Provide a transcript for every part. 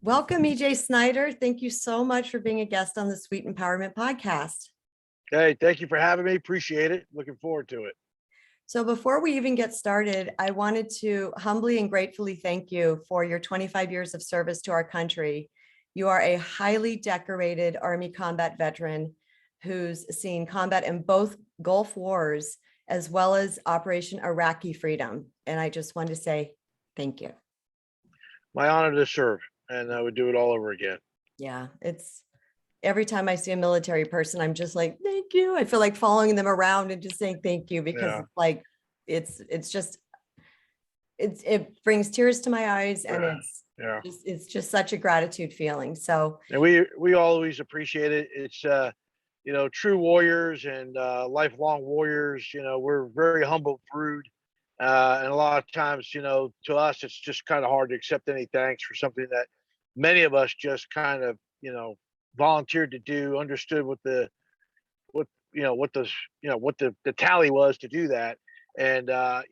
Welcome, EJ Snyder. Thank you so much for being a guest on the Sweet Empowerment Podcast. Hey, thank you for having me. Appreciate it. Looking forward to it. So before we even get started, I wanted to humbly and gratefully thank you for your 25 years of service to our country. You are a highly decorated Army combat veteran who's seen combat in both Gulf Wars as well as Operation Iraqi Freedom. And I just wanted to say thank you. My honor to serve, and I would do it all over again. Yeah, it's every time I see a military person, I'm just like, thank you. I feel like following them around and just saying thank you because Yeah. it's like, it brings tears to my eyes, and it's just such a gratitude feeling. So, And we always appreciate it. It's true warriors and lifelong warriors. We're very humble brood, and a lot of times, to us, it's just kind of hard to accept any thanks for something that many of us just kind of volunteered to do, understood what the tally was to do that. And I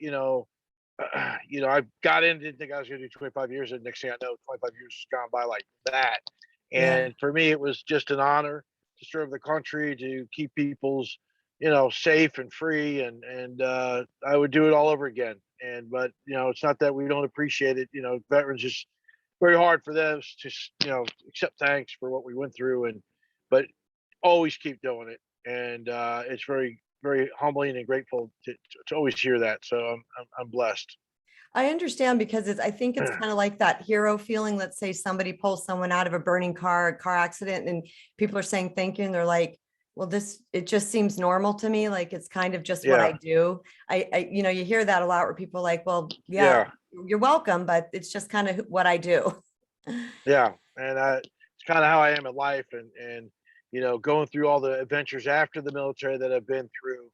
got in, didn't think I was going to do 25 years, and next thing I know, 25 years has gone by like that. yeah, And for me, it was just an honor to serve the country, to keep people's safe and free, and I would do it all over again. But it's not that we don't appreciate it. Veterans, just very hard for them to accept thanks for what we went through, but always keep doing it. And it's very, very humbling and grateful to always hear that. So I'm blessed. I understand because I think it's kind of like that hero feeling. Let's say somebody pulls someone out of a burning car accident, and people are saying thank you, and they're like, well, it just seems normal to me. Like, it's kind of just what I do. You hear that a lot where people are like, well, yeah, you're welcome, but it's just kind of what I do. Yeah. And it's kind of how I am in life, and going through all the adventures after the military that I've been through,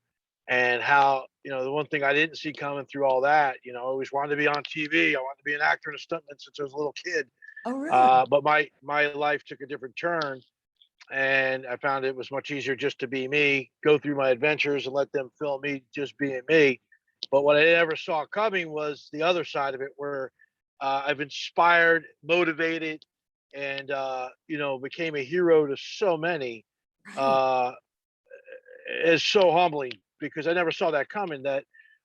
and how the one thing I didn't see coming through all that, I always wanted to be on TV. I wanted to be an actor and a stuntman since I was a little kid. Oh, really? But my life took a different turn, and I found it was much easier just to be me, go through my adventures, and let them film me just being me. But what I never saw coming was the other side of it, where I've inspired, motivated, and became a hero to so many. Right. Uh, is so humbling, because I never saw that coming, that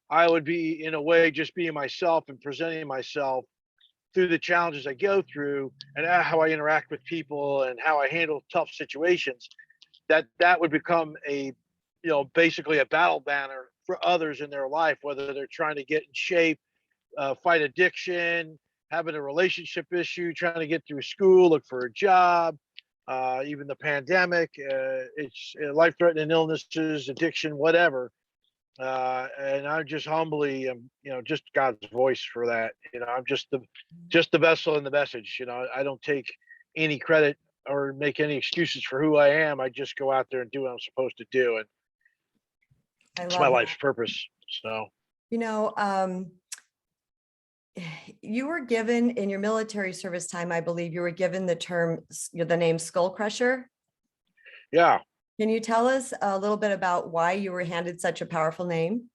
I would be, in a way, just being myself and presenting myself through the challenges I go through, and how I interact with people and how I handle tough situations. That would become basically a battle banner for others in their life, whether they're trying to get in shape, fight addiction, having a relationship issue, trying to get through school, look for a job, even the pandemic, it's life-threatening illnesses, addiction, whatever. And I just humbly am, just God's voice for that. I'm just the vessel and the message. I don't take any credit or make any excuses for who I am. I just go out there and do what I'm supposed to do, and I it's my love that. life's purpose. So, You know, you were given in your military service time, I believe you were given the name Skull Crusher. yeah. Can you tell us a little bit about why you were handed such a powerful name?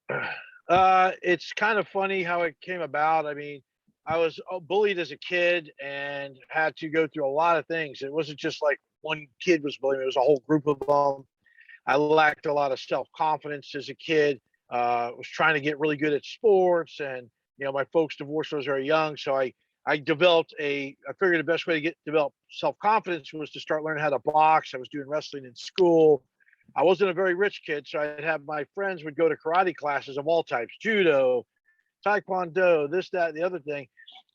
It's kind of funny how it came about. I mean, I was bullied as a kid and had to go through a lot of things. It wasn't just like one kid was bullying me, it was a whole group of them. I lacked a lot of self-confidence as a kid. Was trying to get really good at sports, and my folks divorced when I was very young, so I figured the best way to develop self-confidence was to start learning how to box. I was doing wrestling in school. I wasn't a very rich kid, so I'd have my friends would go to karate classes of all types, judo, taekwondo, this, that, and the other thing.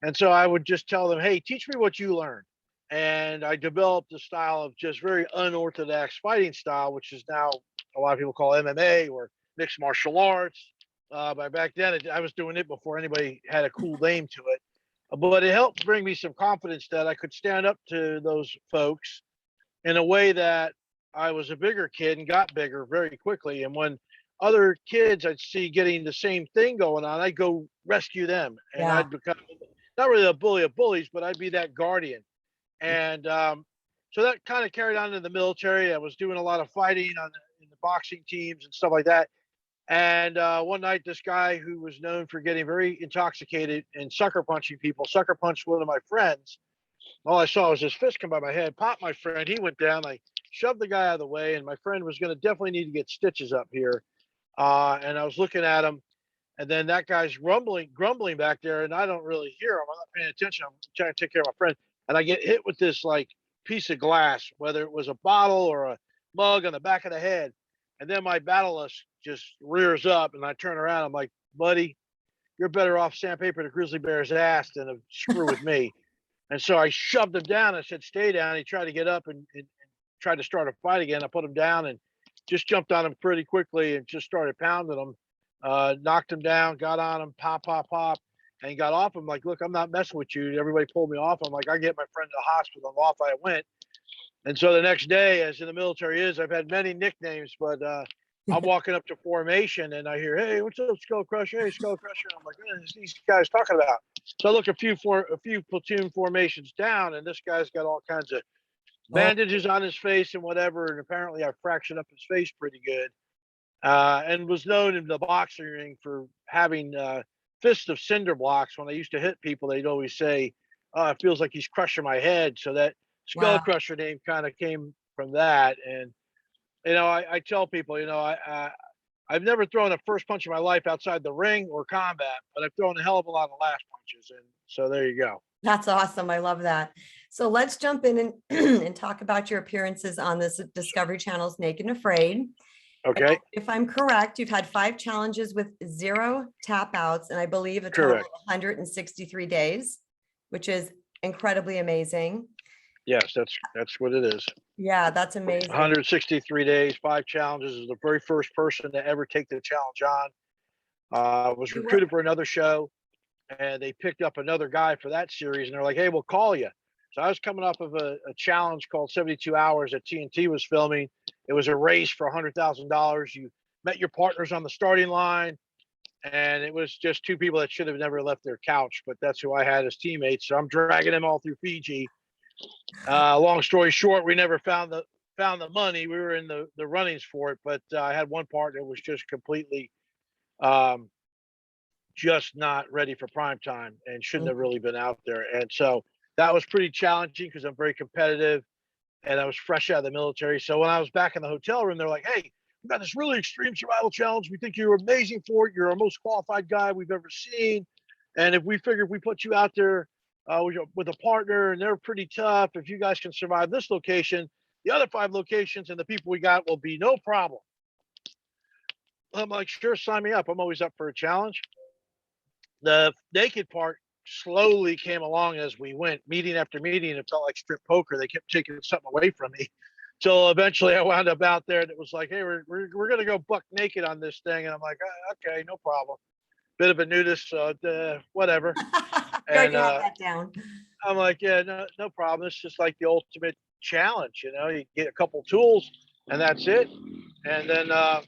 And so I would just tell them, hey, teach me what you learned. And I developed a style of just very unorthodox fighting style, which is now a lot of people call MMA or mixed martial arts. But back then, I was doing it before anybody had a cool name to it. But it helped bring me some confidence that I could stand up to those folks in a way that I was a bigger kid and got bigger very quickly. And when other kids I'd see getting the same thing going on, I'd go rescue them, and Yeah. I'd become not really a bully of bullies, but I'd be that guardian. And so that kind of carried on in the military. I was doing a lot of fighting in the boxing teams and stuff like that. And one night, this guy who was known for getting very intoxicated and sucker punching people sucker punched one of my friends. All I saw was his fist come by my head, popped my friend. He went down. I shoved the guy out of the way, and my friend was going to definitely need to get stitches up here. And I was looking at him, and then that guy's grumbling back there, and I don't really hear him. I'm not paying attention. I'm trying to take care of my friend, and I get hit with this like piece of glass, whether it was a bottle or a mug on the back of the head. And then my battleless just rears up, and I turn around. I'm like, buddy, you're better off sandpaper the grizzly bear's ass than to screw with me. And so I shoved him down. I said, stay down. He tried to get up and tried to start a fight again. I put him down and just jumped on him pretty quickly and just started pounding him. Knocked him down, got on him, pop, pop, pop, and he got off him. Like, look, I'm not messing with you. Everybody pulled me off. I'm like, I get my friend to the hospital, and off I went. And so the next day, as in the military is, I've had many nicknames, but I'm walking up to formation and I hear, hey, what's up, Skull Crusher? Hey, Skull Crusher. I'm like, what are these guys talking about? So I look a few platoon formations down, and this guy's got all kinds of bandages on his face and whatever. And apparently I fractured up his face pretty good. And was known in the boxing ring for having fists of cinder blocks. When I used to hit people, they'd always say, oh, it feels like he's crushing my head. So that Skull Wow. Crusher name kind of came from that. And, I tell people, I've never thrown a first punch in my life outside the ring or combat, but I've thrown a hell of a lot of last punches. And so there you go. That's awesome. I love that. So let's jump in and, and talk about your appearances on this Discovery Channel's Naked and Afraid. Okay. If I'm correct, you've had 5 challenges with 0 tap outs, and I believe a total Correct. of 163 days, which is incredibly amazing. Yes, that's what it is. Yeah, that's amazing. 163 days, 5 challenges. Is the very first person to ever take the challenge on. I was recruited for another show, and they picked up another guy for that series, and they're like, hey, we'll call you. So I was coming off of a challenge called 72 Hours that TNT was filming. It was a race for $100,000. You met your partners on the starting line, and it was just 2 people that should have never left their couch, but that's who I had as teammates. So I'm dragging them all through Fiji. Long story short, we never found the money. We were in the runnings for it, but I had one partner that was just completely just not ready for prime time and shouldn't have really been out there. And so that was pretty challenging because I'm very competitive and I was fresh out of the military. So when I was back in the hotel room, they're like, hey, we've got this really extreme survival challenge. We think you're amazing for it. You're our most qualified guy we've ever seen. And if we put you out there with a partner and they're pretty tough, if you guys can survive this location, the other 5 locations and the people we got will be no problem. I'm like, sure, sign me up. I'm always up for a challenge. The naked part slowly came along as we went, meeting after meeting. It felt like strip poker. They kept taking something away from me. Till eventually I wound up out there and it was like, hey, we're going to go buck naked on this thing. And I'm like, okay, no problem. Bit of a nudist, so whatever. And that down. I'm like, yeah, no problem. It's just like the ultimate challenge. You get a couple tools and that's it. And then off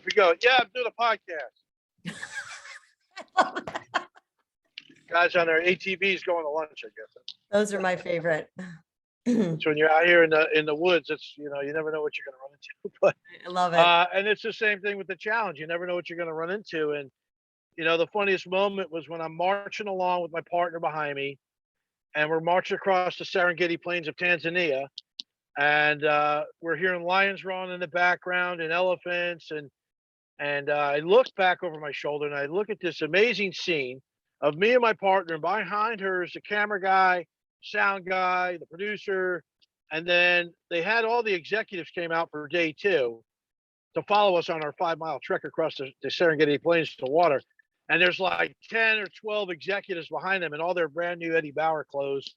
we go. Yeah, I'm doing a podcast. Guys on their ATVs going to lunch, I guess. Those are my favorite. It's when you're out here in the woods, it's, you never know what you're going to run into. But I love it. and it's the same thing with the challenge. You never know what you're going to run into. And, the funniest moment was when I'm marching along with my partner behind me and we're marching across the Serengeti plains of Tanzania. And we're hearing lions roaring in the background and elephants. And I look back over my shoulder and I look at this amazing scene of me and my partner. And behind her is the camera guy, sound guy, the producer. And then they had all the executives came out for day 2 to follow us on our 5-mile trek across the Serengeti plains to water. And there's like 10 or 12 executives behind them in all their brand new Eddie Bauer clothes.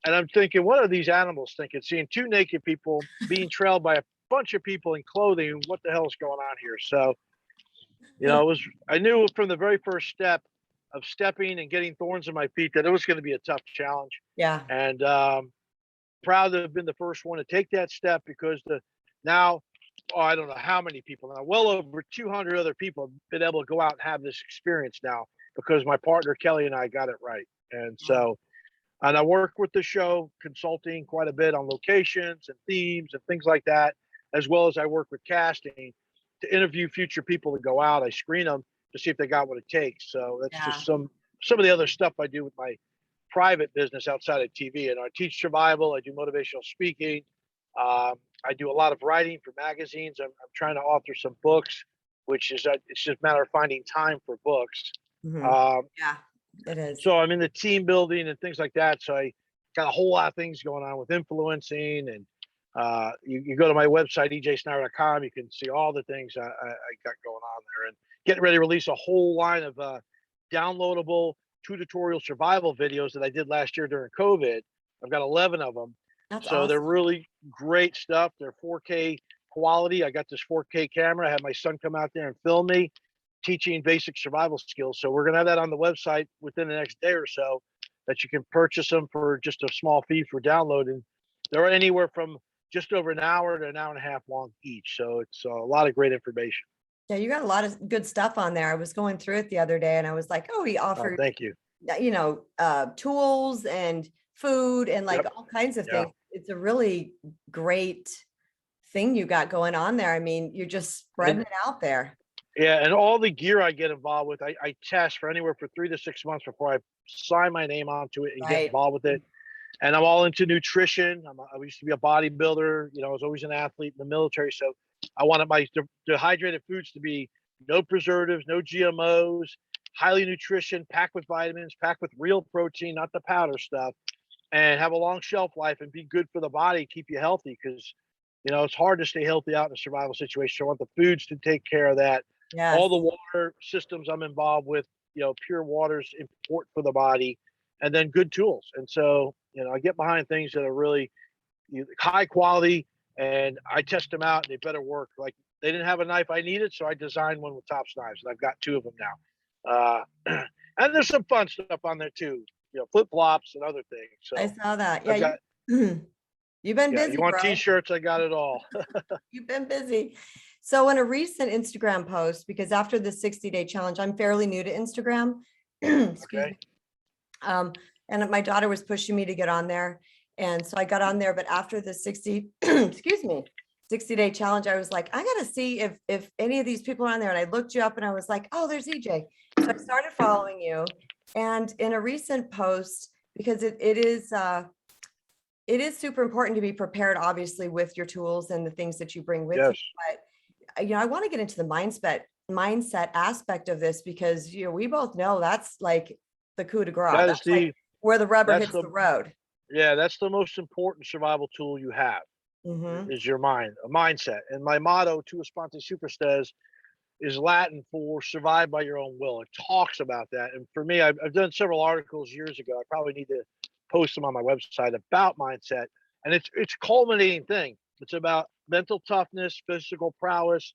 And I'm thinking, what are these animals thinking? Seeing 2 naked people being trailed by a bunch of people in clothing. What the hell is going on here? So, I knew from the very first step of stepping and getting thorns in my feet that it was going to be a tough challenge. Yeah. And proud to have been the first one to take that step because I don't know how many people now, well over 200 other people have been able to go out and have this experience now because my partner Kelly and I got it right. And so, and I work with the show consulting quite a bit on locations and themes and things like that, as well as I work with casting to interview future people to go out. I screen them to see if they got what it takes. So that's just some of the other stuff I do with my private business outside of TV. And I teach survival. I do motivational speaking. I do a lot of writing for magazines. I'm trying to author some books, which is it's just a matter of finding time for books. Mhm. Um, Yeah, it is. so I'm in the team building and things like that. So I got a whole lot of things going on with influencing, and you go to my website, ejsnyder.com. You can see all the things I got going on there, and getting ready to release a whole line of downloadable tutorial survival videos that I did last year during COVID. I've got 11 of them. That's So they're awesome. really great stuff. They're 4K quality. I got this 4K camera. I had my son come out there and film me teaching basic survival skills. So we're going to have that on the website within the next day or so, that you can purchase them for just a small fee for downloading. They're anywhere from just over an hour to an hour and a half long each. So it's a lot of great information. Yeah, you got a lot of good stuff on there. I was going through it the other day and I was like, oh, he offered, Thank you. tools and food and like Yep. all kinds of Yeah. things. It's a really great thing you got going on there. I mean, you're just spreading it out there. Yeah, and all the gear I get involved with, I test for anywhere for 3 to 6 months before I sign my name onto it and get Right. involved with it. And I'm all into nutrition. I used to be a bodybuilder. I was always an athlete in the military. So I wanted my dehydrated foods to be no preservatives, no GMOs, highly nutrition, packed with vitamins, packed with real protein, not the powder stuff, and have a long shelf life and be good for the body, keep you healthy. Because, it's hard to stay healthy out in a survival situation. So I want the foods to take care of that. Yes. All the water systems I'm involved with, pure water is important for the body, and then good tools. And so, I get behind things that are really high quality, and I test them out and they better work. Like, they didn't have a knife I needed, so I designed one with Tops knives, and I've got 2 of them now. And there's some fun stuff on there too, flip flops and other things. So I saw that. I've Yeah, got, you've been yeah, busy, you want bro. t-shirts? I got it all. You've been busy. So in a recent Instagram post, because after the 60-day challenge, I'm fairly new to Instagram. Excuse Okay. me. And my daughter was pushing me to get on there. And so I got on there, but after the 60-day challenge, I was like, I gotta see if any of these people are on there. And I looked you up and I was like, oh, there's EJ. So I started following you. And in a recent post, because it is super important to be prepared, obviously, with your tools and the things that you bring with you. Yes. But I want to get into the mindset aspect of this, because we both know that's like the coup de grace. That is That's like where the rubber hits the road. Yeah, that's the most important survival tool you have, Mhm. is your mind, a mindset. And my motto, "Tu esponte superstes," is Latin for "survive by your own will." It talks about that. And for me, I've done several articles years ago. I probably need to post them on my website about mindset. And it's a culminating thing. It's about mental toughness, physical prowess,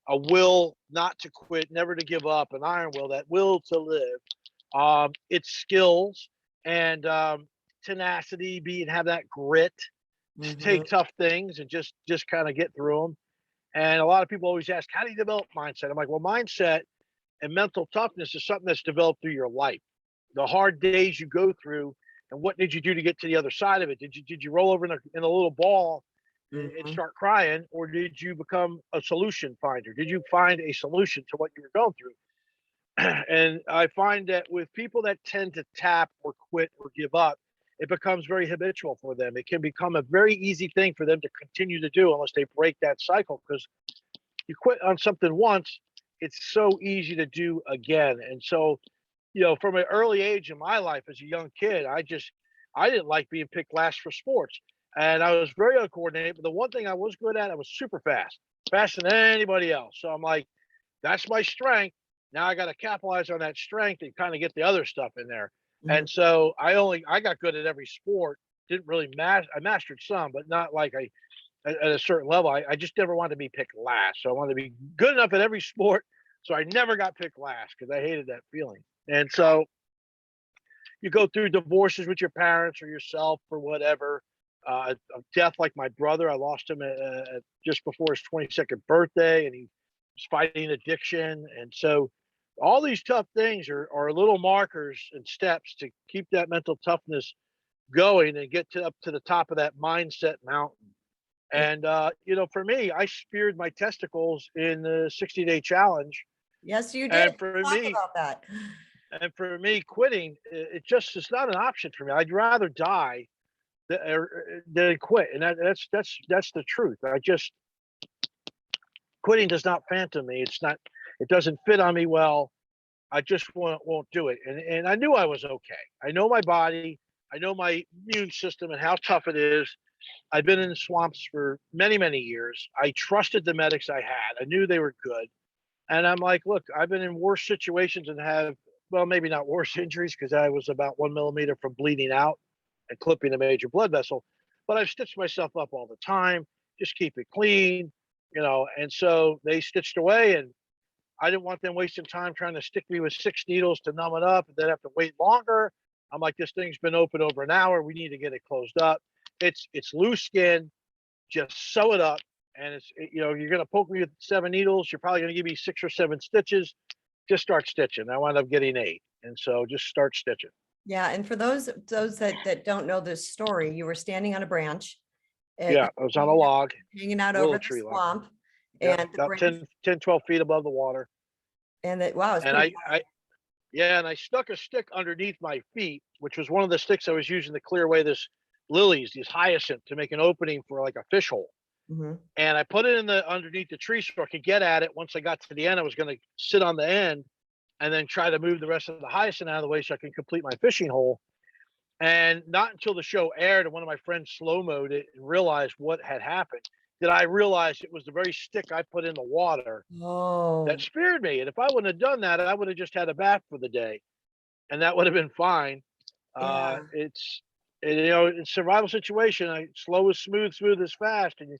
a will not to quit, never to give up, an iron will, that will to live. It's skills and tenacity, have that grit to take Mhm. tough things and just kind of get through them. And a lot of people always ask, how do you develop mindset? I'm like, well, mindset and mental toughness is something that's developed through your life. The hard days you go through, and what did you do to get to the other side of it? Did you roll over in a little ball and Mhm. start crying, or did you become a solution finder? Did you find a solution to what you were going through? And I find that with people that tend to tap or quit or give up, it becomes very habitual for them. It can become a very easy thing for them to continue to do unless they break that cycle. Because you quit on something once, it's so easy to do again. And so, from an early age in my life as a young kid, I didn't like being picked last for sports. And I was very uncoordinated. But the one thing I was good at, I was super fast, faster than anybody else. So I'm like, that's my strength. Now I got to capitalize on that strength and kind of get the other stuff in there. Mhm. And so I got good at every sport. Didn't really master. I mastered some, but not like at a certain level. I just never wanted to be picked last. So I wanted to be good enough at every sport. So I never got picked last because I hated that feeling. And so you go through divorces with your parents or yourself or whatever. Of death, like my brother, I lost him just before his 22nd birthday, and he was fighting addiction. And so, all these tough things are little markers and steps to keep that mental toughness going and get up to the top of that mindset mountain. Yeah. And for me, I speared my testicles in the 60-day challenge. Yes, you did. And for Talk me, about that. And for me, quitting, it just is not an option for me. I'd rather die than quit, and that's the truth. I just quitting does not phantom me. It's not. It doesn't fit on me well. I just won't do it. And I knew I was okay. I know my body. I know my immune system and how tough it is. I've been in the swamps for many years. I trusted the medics I had. I knew they were good. And I'm like, look, I've been in worse situations and have, well, maybe not worse injuries because I was about 1 millimeter from bleeding out and clipping a major blood vessel. But I've stitched myself up all the time, just keep it clean, And so they stitched away, and I didn't want them wasting time trying to stick me with 6 needles to numb it up and then have to wait longer. I'm like, this thing's been open over an hour. We need to get it closed up. It's loose skin. Just sew it up. And you're going to poke me with 7 needles. You're probably going to give me 6 or 7 stitches. Just start stitching. I wound up getting 8. And so just start stitching. Yeah. And for those that don't know this story, you were standing on a branch. Yeah, I was on a log, hanging out little over the tree log. swamp. Yeah, And the about branch, 10, 12 feet above the water. and that, wow, it's And pretty and I stuck a stick underneath my feet, which was one of the sticks I was using to clear away these hyacinth, to make an opening for like a fish hole. Mhm. And I put it underneath the tree so I could get at it. Once I got to the end, I was going to sit on the end and then try to move the rest of the hyacinth out of the way so I can complete my fishing hole. And not until the show aired and one of my friends slow-moed it and realized what had happened did I realize it was the very stick I put in the water Oh, that speared me. And if I wouldn't have done that, I would have just had a bath for the day, and that would have been fine. yeah. In survival situation, slow is smooth, smooth is fast, and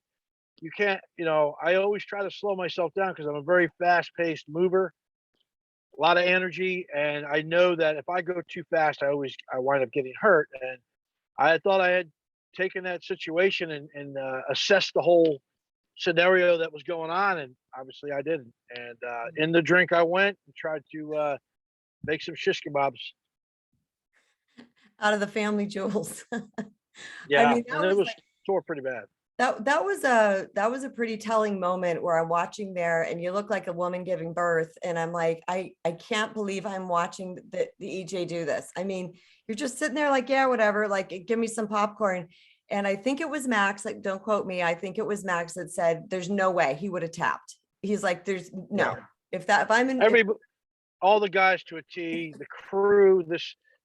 you can't. I always try to slow myself down because I'm a very fast-paced mover, a lot of energy, and I know that if I go too fast, I wind up getting hurt. And I thought I had taken that situation and assessed the whole scenario that was going on, and obviously I didn't. And in the drink, I went and tried to make some shish kebabs. Out of the family jewels. I Yeah, mean, and it was sore pretty bad. that was a pretty telling moment where I'm watching there and you look like a woman giving birth. And I'm like, I can't believe I'm watching the EJ do this. I mean, you're just sitting there like, yeah, whatever, like give me some popcorn. And I think it was Max, like, don't quote me. I think it was Max that said, there's no way he would have tapped. He's like, there's no, Yeah. if I'm in, all the guys to a T, the crew,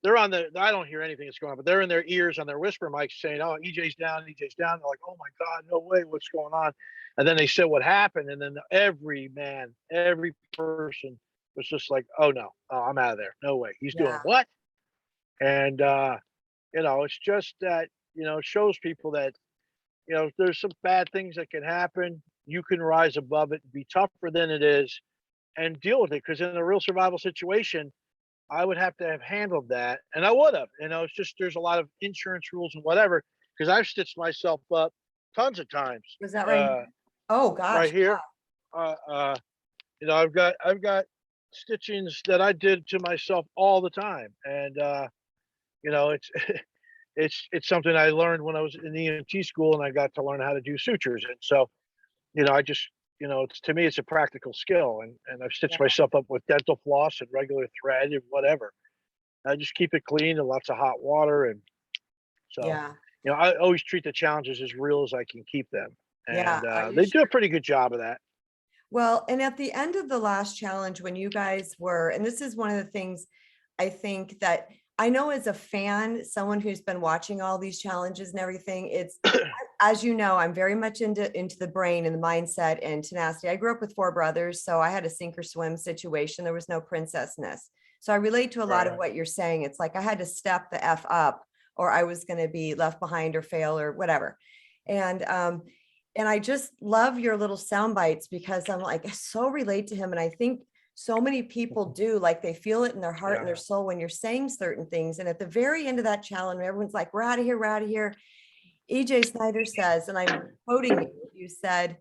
they're on I don't hear anything that's going on, but they're in their ears on their whisper mics saying, oh, EJ's down, EJ's down. They're like, oh my God, no way, what's going on? And then they said what happened. And then every person was just like, oh no, oh, I'm out of there. No way. He's doing what? And, it's just that, it shows people that, there's some bad things that can happen. You can rise above it, be tougher than it is, and deal with it. Because in a real survival situation, I would have to have handled that, and I would have. It's just there's a lot of insurance rules and whatever. Because I've stitched myself up tons of times. was that right? Oh gosh, right here. I've got stitchings that I did to myself all the time, and it's it's something I learned when I was in the EMT school, and I got to learn how to do sutures. And so, I just to me, it's a practical skill, and I've stitched myself up with dental floss and regular thread and whatever. I just keep it clean and lots of hot water, and so I always treat the challenges as real as I can keep them, and they do a pretty good job of that. Well, and at the end of the last challenge, when you guys were, and this is one of the things I think that I know as a fan, someone who's been watching all these challenges and everything, it's, as you know, I'm very much into the brain and the mindset and tenacity. I grew up with 4 brothers, so I had a sink or swim situation. There was no princessness. So I relate to a lot of what you're saying. It's like I had to step the F up or I was going to be left behind or fail or whatever. And I just love your little sound bites because I'm like, I so relate to him. And I think so many people do, like they feel it in their heart and their soul when you're saying certain things. And at the very end of that challenge, everyone's like, we're out of here, we're out of here. EJ Snyder says, and I'm quoting you said,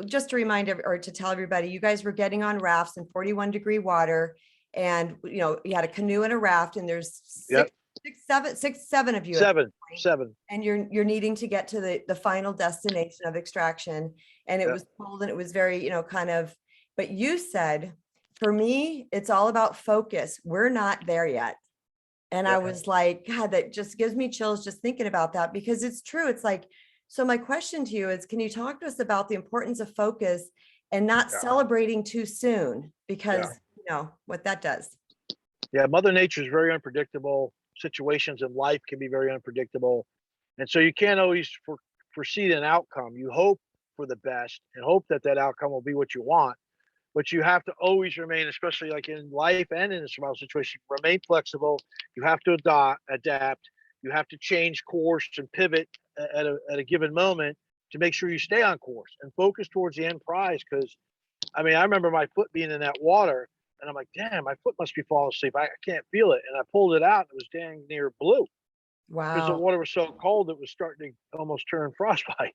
just to remind or to tell everybody, you guys were getting on rafts in 41-degree water. And, you had a canoe and a raft and there's seven of you. Seven. And you're needing to get to the final destination of extraction. And it was cold and it was very, kind of, but you said, For me, it's all about focus. We're not there yet. And I Yeah. was like, God, that just gives me chills just thinking about that, because it's true. It's like, so my question to you is, can you talk to us about the importance of focus and not Yeah. celebrating too soon? Because Yeah. you know what that does. Yeah, Mother Nature is very unpredictable. Situations in life can be very unpredictable. And so you can't always foresee an outcome. You hope for the best and hope that that outcome will be what you want. But you have to always remain, especially like in life and in a survival situation, remain flexible. You have to adapt. You have to change course and pivot at a given moment to make sure you stay on course and focus towards the end prize. Because I mean, I remember my foot being in that water, and I'm like, damn, my foot must be falling asleep. I can't feel it, and I pulled it out. And it was dang near blue because the Wow. water was so cold it was starting to almost turn frostbite.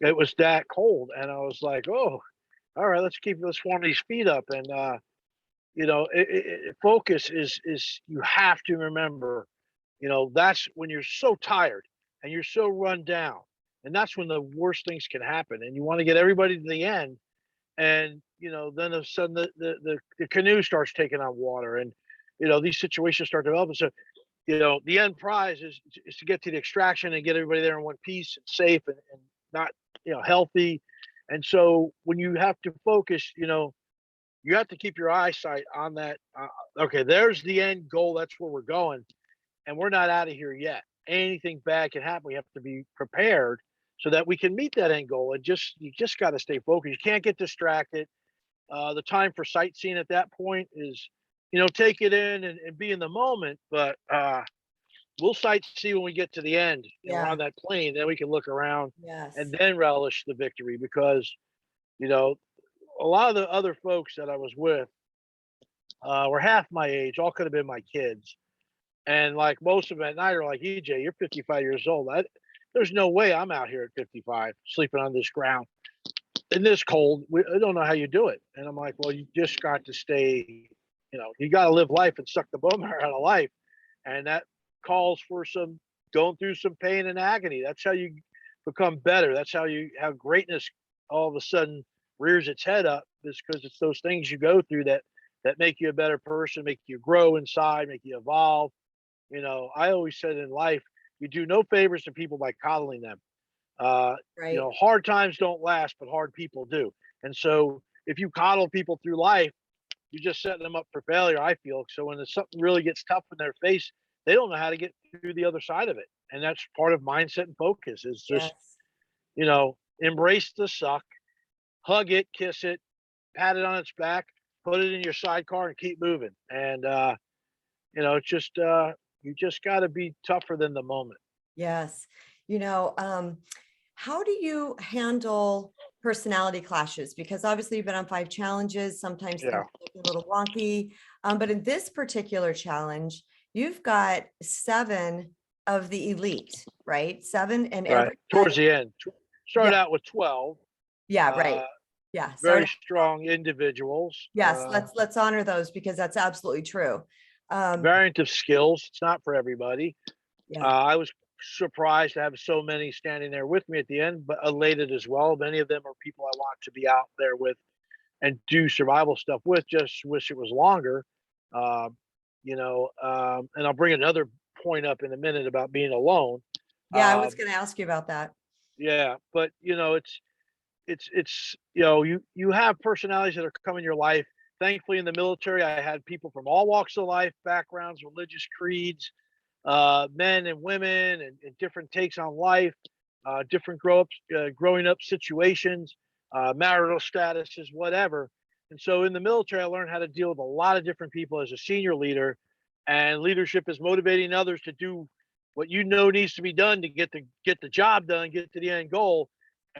It was that cold, and I was like, oh, all right, let's warm these feet up. And focus is you have to remember, that's when you're so tired and you're so run down, and that's when the worst things can happen. And you want to get everybody to the end, and then all of a sudden the canoe starts taking on water, and these situations start developing. So the end prize is to get to the extraction and get everybody there in one piece and safe and not healthy. And so when you have to focus, you have to keep your eyesight on that. Okay, there's the end goal. That's where we're going, and we're not out of here yet. Anything bad can happen. We have to be prepared so that we can meet that end goal. And you just got to stay focused. You can't get distracted. The time for sightseeing at that point is, take it in and be in the moment. But we'll sightsee when we get to the end and we're Yeah. on that plane. Then we can look around Yes. and then relish the victory, because you know a lot of the other folks that I was with were half my age. All could have been my kids. And like most of them at night are like, EJ, you're 55 years old. There's no way I'm out here at 55 sleeping on this ground in this cold. I don't know how you do it. And I'm like, well, you just got to stay, you got to live life and suck the bone marrow out of life. And that calls for some going through some pain and agony. That's how you become better. That's how you have greatness all of a sudden rears its head up, is because it's those things you go through that make you a better person, make you grow inside, make you evolve. I always said in life, you do no favors to people by coddling them. Right. Hard times don't last, but hard people do. And so if you coddle people through life, you're just setting them up for failure, I feel. So when something really gets tough in their face, they don't know how to get through the other side of it. And that's part of mindset and focus is just, Yes. embrace the suck, hug it, kiss it, pat it on its back, put it in your sidecar and keep moving. And, it's just, you just got to be tougher than the moment. Yes. How do you handle personality clashes? Because obviously you've been on 5 challenges. Sometimes things Yeah. look a little wonky. But in this particular challenge, you've got 7 of the elite, right? 7 and Right. everybody. Towards the end, Yeah. started out with 12, Yeah. Right. uh, Yeah. very Sorry. strong individuals, Yes. Let's honor those because that's absolutely true. Um, variant of skills. It's not for everybody. yeah. I was surprised to have so many standing there with me at the end, but elated as well. Many of them are people I want to be out there with and do survival stuff with. Just wish it was longer. And I'll bring another point up in a minute about being alone. Yeah. I was Um, going to ask you about that. yeah, but it's you have personalities that are coming in your life. Thankfully, in the military, I had people from all walks of life, backgrounds, religious creeds, men and women, and different takes on life, different growing up situations, marital statuses, whatever. And so in the military, I learned how to deal with a lot of different people as a senior leader. And leadership is motivating others to do what needs to be done to get the job done, get to the end goal.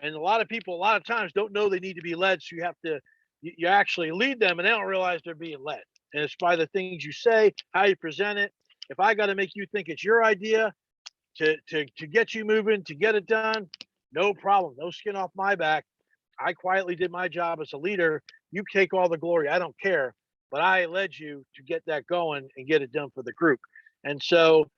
And a lot of people, a lot of times, don't know they need to be led. So you have to you actually lead them, and they don't realize they're being led. And it's by the things you say, how you present it. If I got to make you think it's your idea to get you moving, to get it done, no problem, no skin off my back. I quietly did my job as a leader. You take all the glory. I don't care, but I led you to get that going and get it done for the group. And so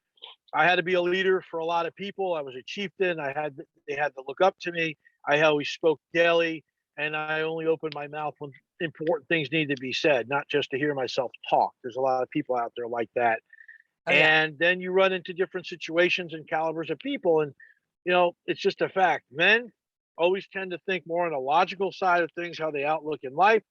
I had to be a leader for a lot of people. I was a chieftain. They had to look up to me. I always spoke daily, and I only opened my mouth important things need to be said, not just to hear myself talk. There's a lot of people out there like that. Oh, yeah. And then you run into different situations and calibers of people. And, it's just a fact. Men always tend to think more on the logical side of things, how they outlook in life.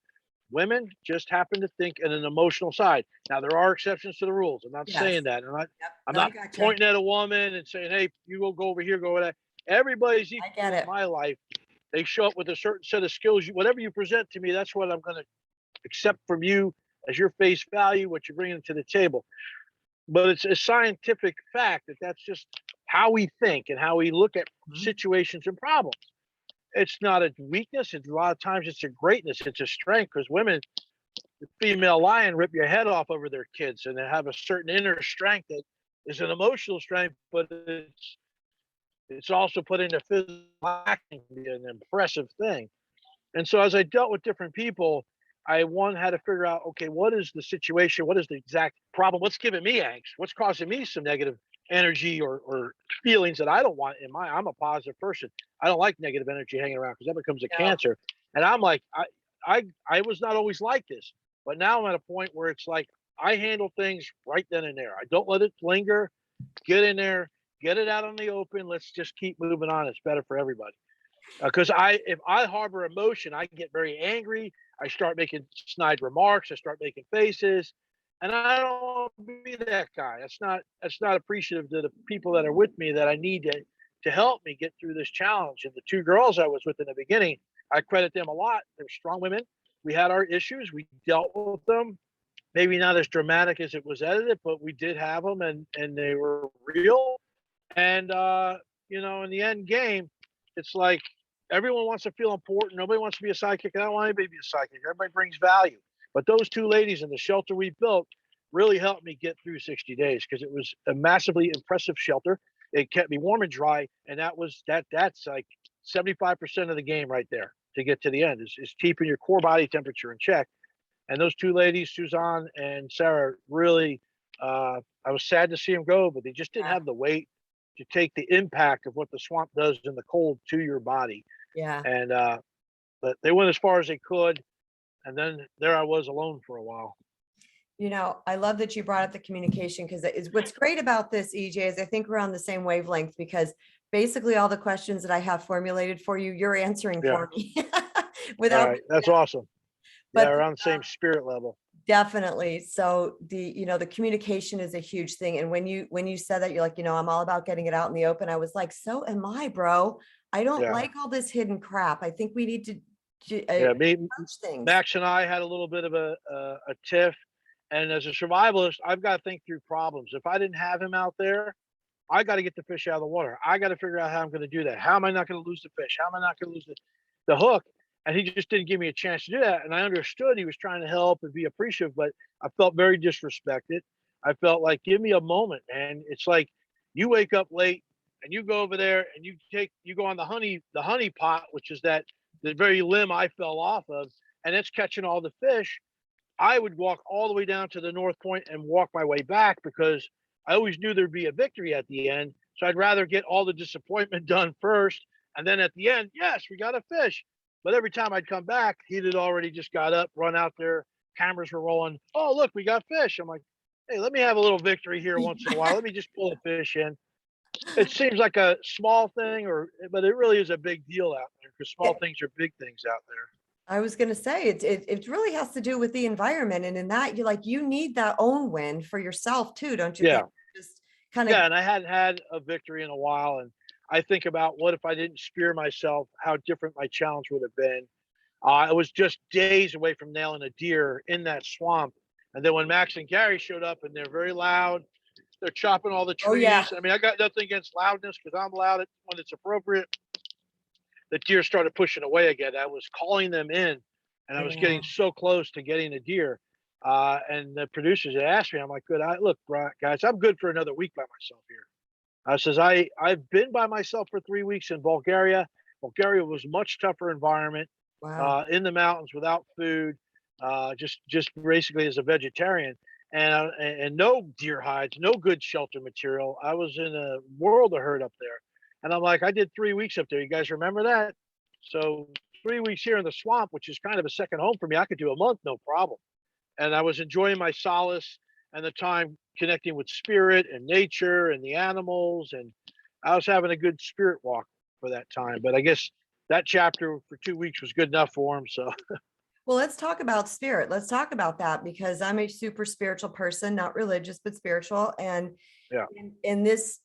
Women just happen to think in an emotional side. Now, there are exceptions to the rules. I'm not Yes. saying that. I'm not, Yep. I'm No, I not gotcha. pointing at a woman and saying, hey, you will go over here, go over there. Everybody's I get equal in it. my life. They show up with a certain set of skills. Whatever you present to me, that's what I'm going to accept from you as your face value, what you're bringing to the table. But it's a scientific fact that that's just how we think and how we look at Mhm. situations and problems. It's not a weakness. It's a lot of times it's a greatness. It's a strength because women, the female lion, rip your head off over their kids, and they have a certain inner strength that is an emotional strength, but it's also put into physical acting to be an impressive thing. And so as I dealt with different people, I one had to figure out, okay, what is the situation? What is the exact problem? What's giving me angst? What's causing me some negative energy or feelings that I don't want in my I'm a positive person. I don't like negative energy hanging around because that becomes a No. cancer. And I'm like, I was not always like this, but now I'm at a point where it's like I handle things right then and there. I don't let it linger. Get in there, get it out on the open. Let's just keep moving on. It's better for everybody. Because if I harbor emotion, I get very angry. I start making snide remarks. I start making faces, and I don't want to be that guy. That's not appreciative to the people that are with me that I need to help me get through this challenge. And the two girls I was with in the beginning, I credit them a lot. They're strong women. We had our issues. We dealt with them. Maybe not as dramatic as it was edited, but we did have them, and they were real. And in the end game, it's like everyone wants to feel important. Nobody wants to be a sidekick. I don't want anybody to be a sidekick. Everybody brings value. But those two ladies in the shelter we built really helped me get through 60 days because it was a massively impressive shelter. It kept me warm and dry, and that's like 75% of the game right there to get to the end is keeping your core body temperature in check. And those two ladies, Suzanne and Sarah, really, I was sad to see them go, but they just didn't Yeah. have the weight to take the impact of what the swamp does in the cold to your body. Yeah. And but they went as far as they could, and then there I was alone for a while. I love that you brought up the communication because what's great about this, EJ, is I think we're on the same wavelength because basically all the questions that I have formulated for you, you're answering Yeah. for me All without, right. That's awesome. Yeah, but we're on the same spirit level. definitely. So the communication is a huge thing. And when you said that, you're like, I'm all about getting it out in the open. I was like, so am I, bro. I don't Yeah. like all this hidden crap. I think we need to Yeah. approach things. Max and I had a little bit of a tiff. And as a survivalist, I've got to think through problems. If I didn't have him out there, I got to get the fish out of the water. I got to figure out how I'm going to do that. How am I not going to lose the fish? How am I not going to lose the hook? And he just didn't give me a chance to do that. And I understood he was trying to help and be appreciative, but I felt very disrespected. I felt like, give me a moment, man. It's like you wake up late and you go over there and you go on the honey pot, which is the very limb I fell off of, and it's catching all the fish. I would walk all the way down to the North Point and walk my way back because I always knew there'd be a victory at the end. So I'd rather get all the disappointment done first. And then at the end, yes, we got a fish. But every time I'd come back, he'd had already just got up, run out there. Cameras were rolling. Oh, look, we got fish. I'm like, hey, let me have a little victory here once in a while. Let me just pull a fish in. It seems like a small thing, but it really is a big deal out there because small things are big things out there. I was going to say it really has to do with the environment. And in that you need that own win for yourself too. Don't you Yeah. think? Just kind of, Yeah, and I hadn't had a victory in a while, and I think about what if I didn't spear myself, how different my challenge would have been. I was just days away from nailing a deer in that swamp, and then when Max and Gary showed up, and they're very loud, they're chopping all the oh yeah. trees. I mean, I got nothing against loudness because I'm loud when it's appropriate. The deer started pushing away again. I was calling them in, and I was Yeah. getting so close to getting a deer. And the producers had asked me, I'm like, good. Look, guys, I'm good for another week by myself here. I says, I've been by myself for 3 weeks in Bulgaria. Bulgaria was a much tougher environment, Wow. in the mountains without food, just basically as a vegetarian, and no deer hides, no good shelter material. I was in a world of hurt up there, and I'm like, I did 3 weeks up there. You guys remember that? So 3 weeks here in the swamp, which is kind of a second home for me, I could do a month, no problem. And I was enjoying my solace and the time connecting with spirit and nature and the animals. And I was having a good spirit walk for that time. But I guess that chapter for 2 weeks was good enough for him. So, Well, let's talk about spirit. Let's talk about that because I'm a super spiritual person, not religious, but spiritual. And yeah. in this,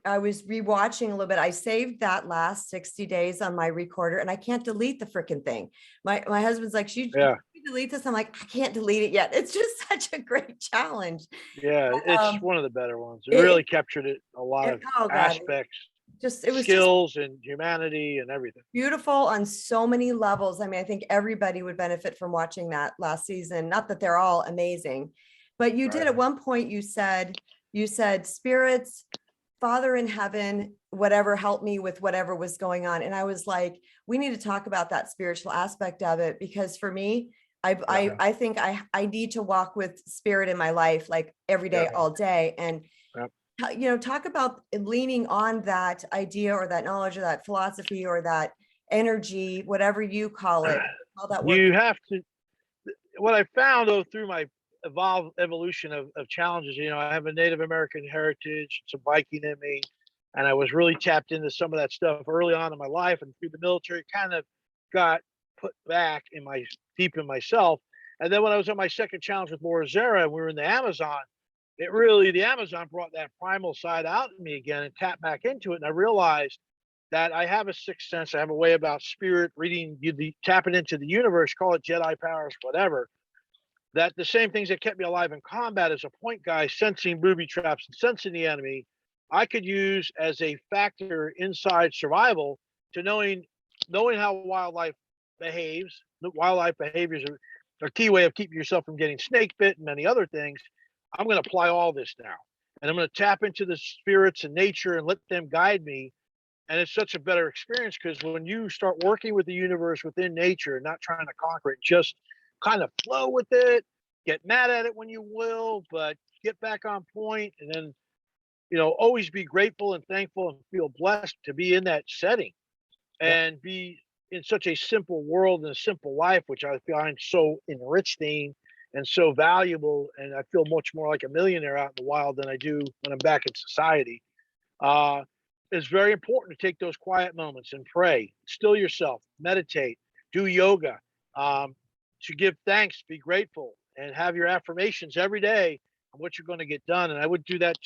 I was rewatching a little bit. I saved that last 60 days on my recorder and I can't delete the freaking thing. My husband's like, you Yeah. delete this. I'm like, I can't delete it yet. It's just such a great challenge. Yeah. It's Um, one of the better ones. It it, really captured it, a lot of oh God, aspects, it was just skills, and humanity and everything. beautiful on so many levels. I mean, I think everybody would benefit from watching that last season. Not that they're all amazing, but you did Right. at one point, you said spirits, Father in heaven, whatever, help me with whatever was going on. And I was like, we need to talk about that spiritual aspect of it because for me, Yeah. I think I need to walk with spirit in my life like every day, Yeah. all day. And Yeah. talk about leaning on that idea or that knowledge or that philosophy or that energy, whatever you call it, how that works. You have to, what I found though through my evolution of challenges, I have a Native American heritage, some Viking in me, and I was really tapped into some of that stuff early on in my life, and through the military, kind of got put back in my deep in myself. And then when I was on my second challenge with Morizera, and we were in the Amazon, the Amazon brought that primal side out in me again and tapped back into it, and I realized that I have a sixth sense. I have a way about spirit reading, tapping into the universe, call it Jedi powers, whatever, that the same things that kept me alive in combat as a point guy, sensing booby traps and sensing the enemy, I could use as a factor inside survival to knowing how wildlife behaves. The wildlife behaviors are a key way of keeping yourself from getting snake bit and many other things. I'm going to apply all this now. And I'm going to tap into the spirits and nature and let them guide me. And it's such a better experience because when you start working with the universe within nature, not trying to conquer it, just kind of flow with it, get mad at it when you will, but get back on point, and then always be grateful and thankful and feel blessed to be in that setting Yeah. and be in such a simple world and a simple life, which I find so enriching and so valuable. And I feel much more like a millionaire out in the wild than I do when I'm back in society. uh it's very important to take those quiet moments and pray, still yourself, meditate, do yoga, to give thanks, be grateful, and have your affirmations every day on what you're going to get done. And I would do that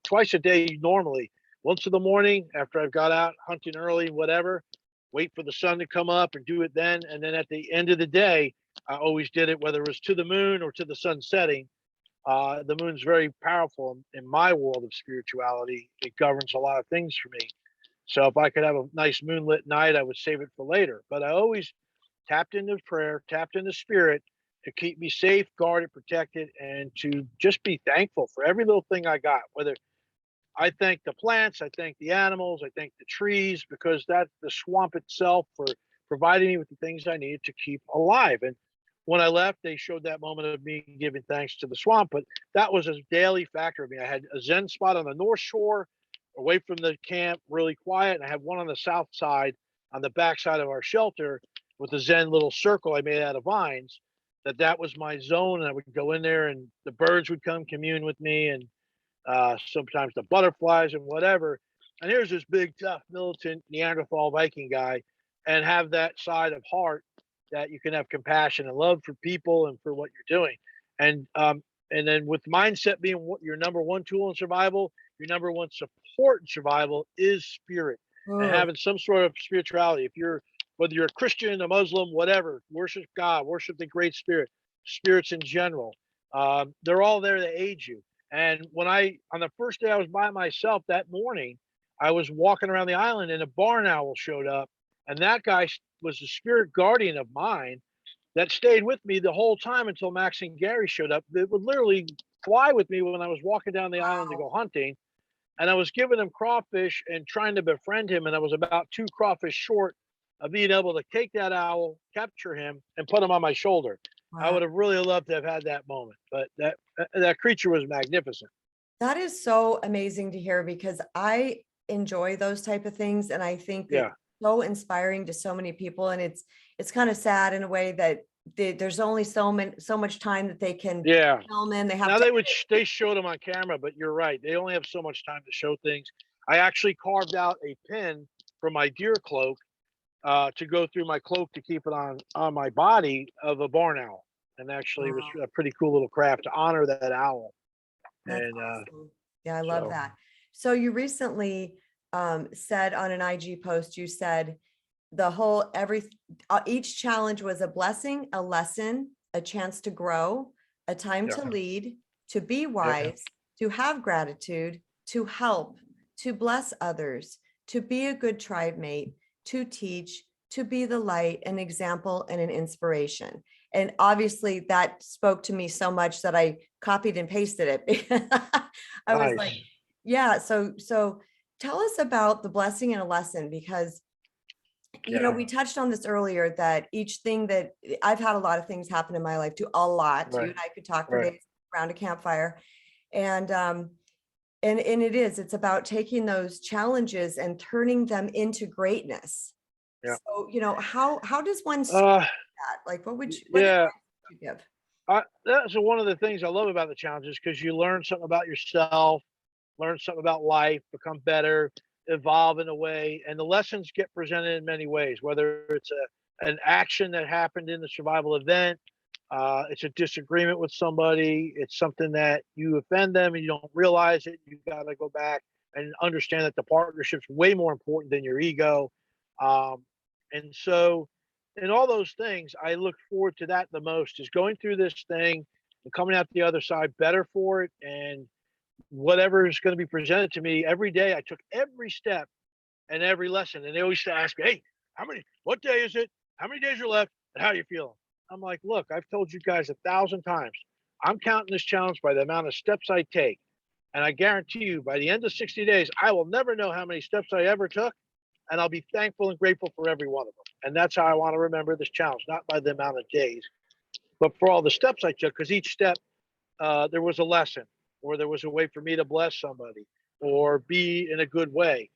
twice a day normally. Once in the morning after I've got out hunting early, whatever, wait for the sun to come up and do it then. And then at the end of the day, I always did it, whether it was to the moon or to the sun setting. The moon's very powerful in my world of spirituality. It governs a lot of things for me. So if I could have a nice moonlit night, I would save it for later. But I always tapped into prayer, tapped into spirit to keep me safe, guarded, protected, and to just be thankful for every little thing I got. Whether I thank the plants, I thank the animals, I thank the trees, because that the swamp itself for providing me with the things I needed to keep alive. And when I left, they showed that moment of me giving thanks to the swamp, but that was a daily factor of me. I had a Zen spot on the North Shore, away from the camp, really quiet, and I had one on the south side, on the back side of our shelter, with a Zen little circle I made out of vines. That was my zone, and I would go in there, and the birds would come commune with me, and sometimes the butterflies and whatever. And here's this big, tough, militant Neanderthal Viking guy, and have that side of heart that you can have compassion and love for people and for what you're doing. And then with mindset being what your number one tool in survival, your number one support in survival is spirit, and Oh, having some sort of spirituality. If you're whether you're a Christian, a Muslim, whatever, worship God, worship the Great Spirit, spirits in general. They're all there to aid you. And on the first day I was by myself that morning, I was walking around the island and a barn owl showed up. And that guy was the spirit guardian of mine that stayed with me the whole time until Max and Gary showed up. They would literally fly with me when I was walking down the island to wow. go hunting. And I was giving him crawfish and trying to befriend him. And I was about 2 crawfish short of being able to take that owl, capture him, and put him on my shoulder. I Wow. would have really loved to have had that moment, but that creature was magnificent. That is so amazing to hear because I enjoy those type of things. And I think that Yeah, so inspiring to so many people. And it's kind of sad in a way that there's only so much time that they can Yeah. film in. They have Now to. they showed them on camera, but you're right. They only have so much time to show things. I actually carved out a pin for my deer cloak to go through my cloak to keep it on my body of a barn owl, and actually it was Wow, a pretty cool little craft to honor that owl. that's And awesome. Yeah, I love so that. So you recently said on an IG post, you said the whole each challenge was a blessing, a lesson, a chance to grow, a time yeah, to lead, to be yeah, wise, to have gratitude, to help, to bless others, to be a good tribe mate, to teach, to be the light, an example, and an inspiration. And obviously that spoke to me so much that I copied and pasted it. I was like, nice. yeah, so tell us about the blessing and a lesson, because Yeah, we touched on this earlier, that each thing that I've had a lot of things happen in my life too, a lot. You right, and I could talk for right. days around a campfire. And it's about taking those challenges and turning them into greatness. Yeah. So, how does one start Uh, that? Like, what advice yeah. would you give? That's one of the things I love about the challenges because you learn something about yourself, learn something about life, become better, evolve in a way, and the lessons get presented in many ways. Whether it's an action that happened in the survival event, it's a disagreement with somebody, it's something that you offend them and you don't realize it. You got to go back and understand that the partnership's way more important than your ego. Um, and so, in all those things, I look forward to that the most is going through this thing and coming out the other side better for it. And whatever is going to be presented to me every day, I took every step and every lesson. And they always ask me, "Hey, what day is it? How many days are left? And how are you feeling?" I'm like, "Look, I've told you guys 1,000 times. I'm counting this challenge by the amount of steps I take. And I guarantee you, by the end of 60 days, I will never know how many steps I ever took. And I'll be thankful and grateful for every one of them. And that's how I want to remember this challenge, not by the amount of days, but for all the steps I took, because each step, there was a lesson, or there was a way for me to bless somebody, or be in a good way.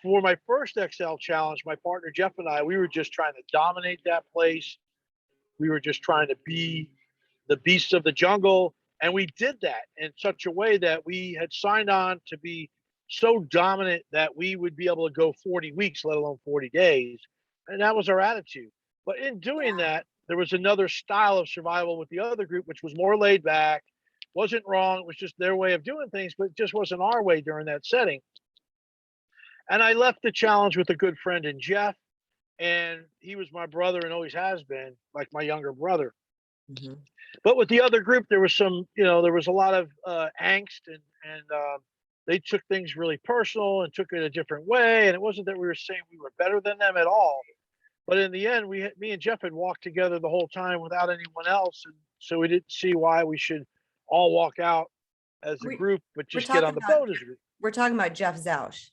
For my first XL challenge, my partner Jeff and I, we were just trying to dominate that place. We were just trying to be the beasts of the jungle. And we did that in such a way that we had signed on to be so dominant that we would be able to go 40 weeks, let alone 40 days. And that was our attitude. But in doing Yeah. that, there was another style of survival with the other group, which was more laid back, wasn't wrong. It was just their way of doing things, but it just wasn't our way during that setting. And I left the challenge with a good friend in Jeff. And he was my brother and always has been, like my younger brother. Mhm. But with the other group, there was there was a lot of angst, and they took things really personal and took it a different way. And it wasn't that we were saying we were better than them at all. But in the end, me and Jeff had walked together the whole time without anyone else, and so we didn't see why we should all walk out as a We, group, but we're just get talking on the about boat as a group. Jeff Zausch.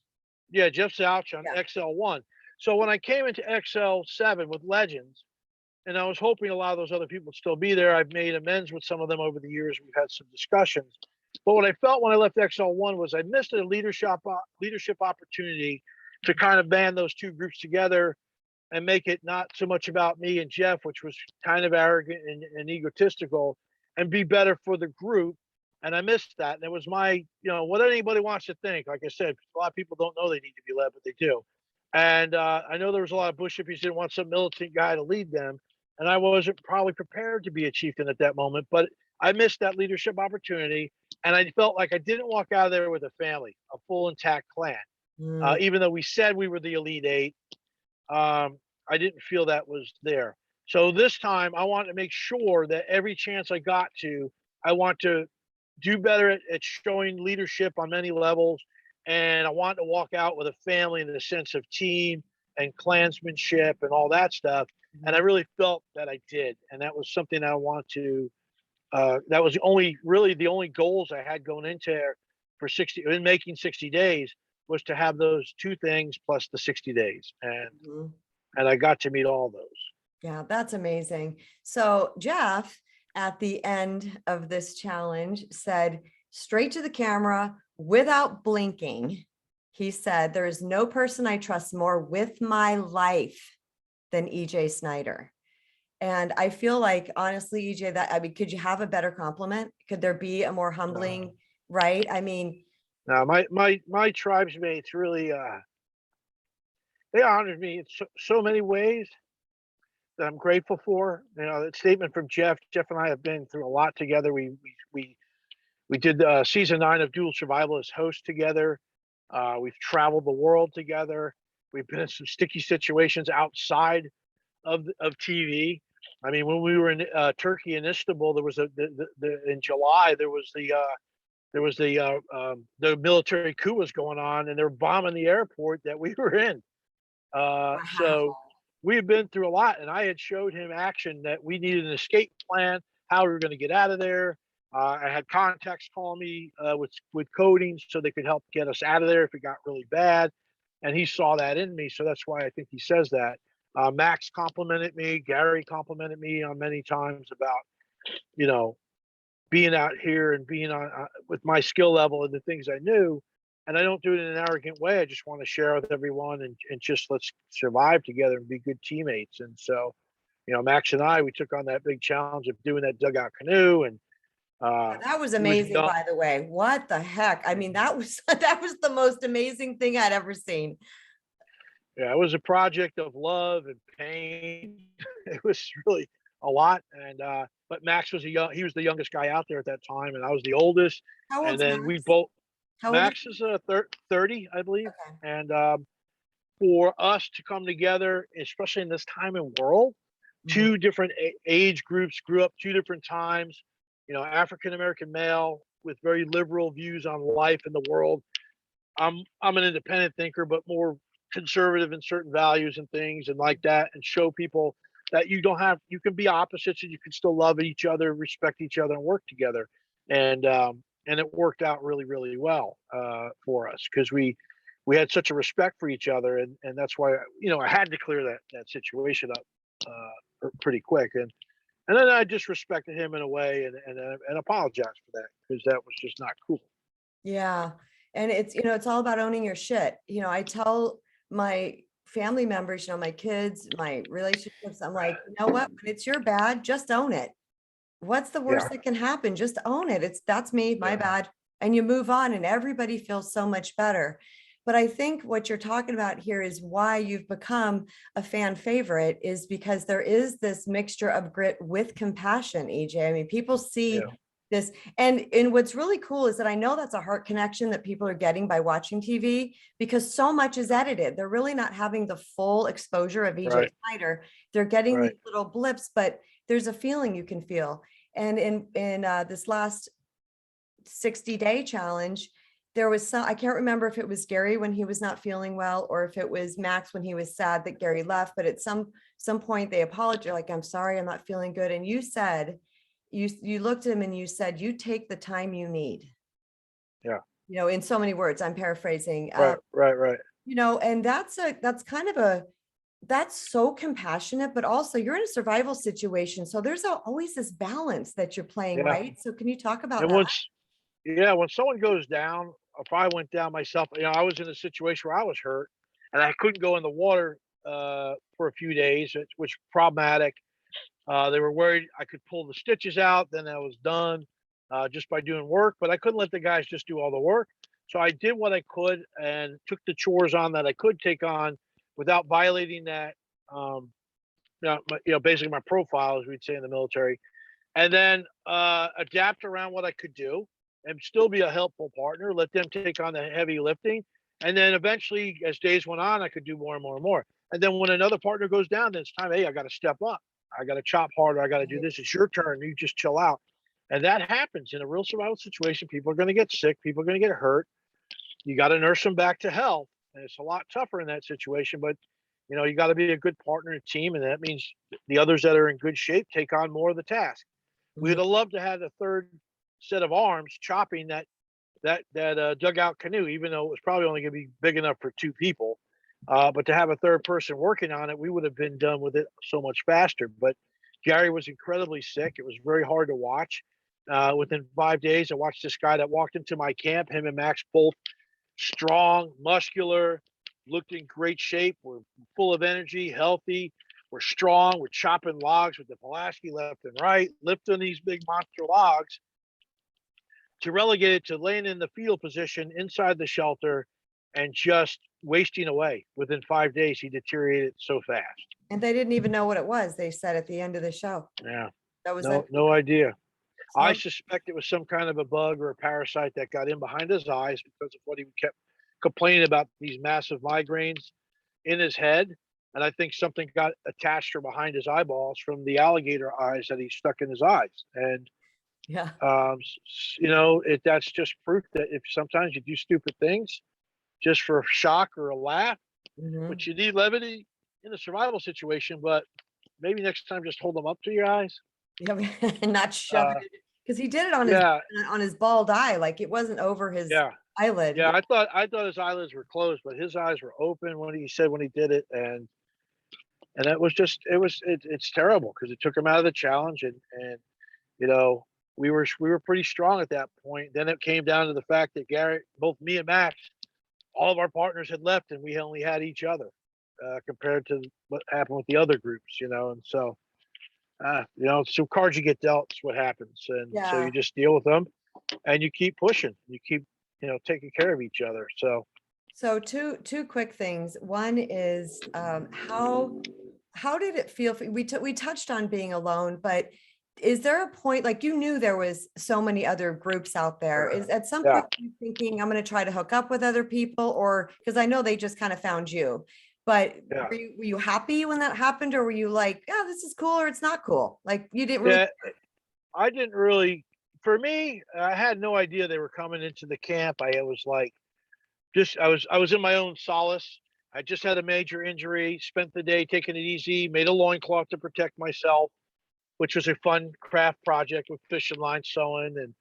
Yeah, Jeff's ouch on Yeah. XL1. So when I came into XL7 with Legends, and I was hoping a lot of those other people would still be there. I've made amends with some of them over the years. We've had some discussions. But what I felt when I left XL1 was I missed a leadership opportunity to kind of band those two groups together and make it not so much about me and Jeff, which was kind of arrogant and egotistical, and be better for the group. And I missed that. And it was what anybody wants to think. Like I said, a lot of people don't know they need to be led, but they do. And I know there was a lot of bush hippies didn't want some militant guy to lead them. And I wasn't probably prepared to be a chieftain at that moment, but I missed that leadership opportunity. And I felt like I didn't walk out of there with a family, a full intact clan. Mm, Even though we said we were the Elite Eight, I didn't feel that was there. So this time I wanted to make sure that every chance I got to, I want to do better at showing leadership on many levels. And I wanted to walk out with a family in the sense of team and clansmanship and all that stuff. And I really felt that I did. And that was something I want to, that was the only goals I had going into there in making 60 days was to have those two things plus the 60 days. mhm. And I got to meet all those. Yeah, that's amazing. So Jeff, at the end of this challenge, said straight to the camera without blinking, he said, there is no person I trust more with my life than EJ Snyder. And I feel like, honestly, EJ, that, I mean, could you have a better compliment? Could there be a more humbling, right? I mean, Now, my tribesmates really, they honored me in so many ways that I'm grateful for. You know, that statement from Jeff. Jeff and I have been through a lot together. We did season 9 of Dual Survival as hosts together. We've traveled the world together. We've been in some sticky situations outside of TV. I mean, when we were in Turkey and Istanbul, there was in July there was the military coup was going on, and they were bombing the airport that we were in. So wow. we've been through a lot, and I had showed him action that we needed an escape plan, how we were going to get out of there. I had contacts call me with coding so they could help get us out of there if it got really bad, and he saw that in me. So that's why I think he says that. Max complimented me. Gary complimented me on many times about, you know, being out here and being on with my skill level and the things I knew. And I don't do it in an arrogant way. I just want to share with everyone and just let's survive together and be good teammates. And so, you know, Max and I, we took on that big challenge of doing that dugout canoe. And That was he was amazing, young. by the way. What the heck? I mean, that was that was the most amazing thing I'd ever seen. Yeah, it was a project of love and pain. It was really a lot. And but Max was he was the youngest guy out there at that time, and I was the oldest. How And old's then we Max? both How old is Max is 30, I believe. okay. And for us to come together, especially in this time and world, Mhm. two different age groups grew up two different times. You know, African American male with very liberal views on life and the world. I'm an independent thinker, but more conservative in certain values and things and like that, and show people that you can be opposites and you can still love each other, respect each other, and work together. And it worked out really well for us because we had such a respect for each other, and that's why, you know, I had to clear that situation up pretty quick. And then I just respected him in a way and apologized for that because that was just not cool. Yeah. And it's, it's all about owning your shit. I tell my family members, my kids, my relationships, I'm like, you know what? When it's your bad, just own it. What's the worst Yeah, that can happen? Just own it. That's me, my yeah, bad. And you move on and everybody feels so much better. But I think what you're talking about here is why you've become a fan favorite is because there is this mixture of grit with compassion, EJ. I mean, people yeah, see this and what's really cool is that I know that's a heart connection that people are getting by watching TV because so much is edited. They're really not having the full exposure of EJ right, Snyder. They're getting right. these little blips, but there's a feeling you can feel. And in this last 60-day challenge, there was some, I can't remember if it was Gary when he was not feeling well or if it was Max when he was sad that Gary left, but at some point they apologized, like, I'm sorry, I'm not feeling good. And you said, you looked at him and you said, you take the time you need, Yeah, in so many words, I'm paraphrasing, right. and that's kind of that's so compassionate, but also you're in a survival situation. So there's always this balance that you're playing, Yeah. right? So can you talk about And that? when someone goes down, if I went down myself, you know, I was in a situation where I was hurt and I couldn't go in the water for a few days, which was problematic. They were worried I could pull the stitches out, then I was done just by doing work, but I couldn't let the guys just do all the work. So I did what I could and took the chores on that I could take on without violating that, um, basically my profile, as we'd say in the military, and then adapt around what I could do and still be a helpful partner, let them take on the heavy lifting. And then eventually, as days went on, I could do more and more and more. And then when another partner goes down, then it's time, hey, I got to step up. I got to chop harder. I got to do this. It's your turn. You just chill out. And that happens in a real survival situation. People are going to get sick. People are going to get hurt. You got to nurse them back to health. And it's a lot tougher in that situation. But, you know, you got to be a good partner and team. And that means the others that are in good shape take on more of the task. We Mhm. would have loved to have a third set of arms chopping that dugout canoe, even though it was probably only going to be big enough for two people. But to have a third person working on it, we would have been done with it so much faster. But Gary was incredibly sick. It was very hard to watch. Within 5 days, I watched this guy that walked into my camp. Him and Max both strong, muscular, looked in great shape. We're full of energy, healthy. We're strong. We're chopping logs with the Pulaski left and right, lifting these big monster logs, to relegate it to laying in the fetal position inside the shelter and just wasting away. Within 5 days, he deteriorated so fast. And they didn't even know what it was, they said at the end of the show. Yeah, That was no idea. I so, suspect it was some kind of a bug or a parasite that got in behind his eyes because of what he kept complaining about, these massive migraines in his head. And I think something got attached or behind his eyeballs from the alligator eyes that he stuck in his eyes. And yeah. that's just proof that if sometimes you do stupid things just for a shock or a laugh, Mhm. which you need levity in a survival situation, but maybe next time just hold them up to your eyes. Yeah, and not shove Uh, it, because he did it yeah, on his bald eye, like it wasn't over his yeah, eyelid. yeah. I thought his eyelids were closed, but his eyes were open when he said when he did it, and it was just it's terrible because it took him out of the challenge, and you know we were pretty strong at that point. Then it came down to the fact that Gary, both me and Max, all of our partners had left, and we only had each other compared to what happened with the other groups, and so so cards you get dealt is what happens, and so Yeah. you just deal with them and you keep pushing, you keep taking care of each other. So So two quick things. One is how did it feel we touched on being alone, but is there a point, like, you knew there was so many other groups out there, is at some yeah, point you thinking I'm going to try to hook up with other people, or because I know they just kind of found you, but yeah, were you happy when that happened, or were you like, yeah, this is cool, or it's not cool, like you didn't really? yeah. I didn't really. For me, I had no idea they were coming into the camp. I was like, just I was in my own solace. I just had a major injury, spent the day taking it easy, made a loincloth to protect myself, which was a fun craft project with fishing line sewing and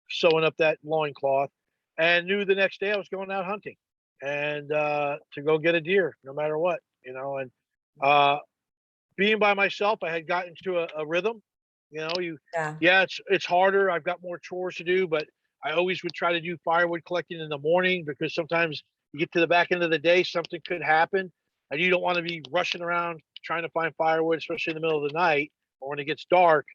sewing up that loincloth, and knew the next day I was going out hunting and to go get a deer, no matter what, and uh, being by myself, I had gotten to a rhythm. Yeah. Yeah, it's harder. I've got more chores to do, but I always would try to do firewood collecting in the morning because sometimes you get to the back end of the day, something could happen, and you don't want to be rushing around trying to find firewood, especially in the middle of the night or when it gets dark,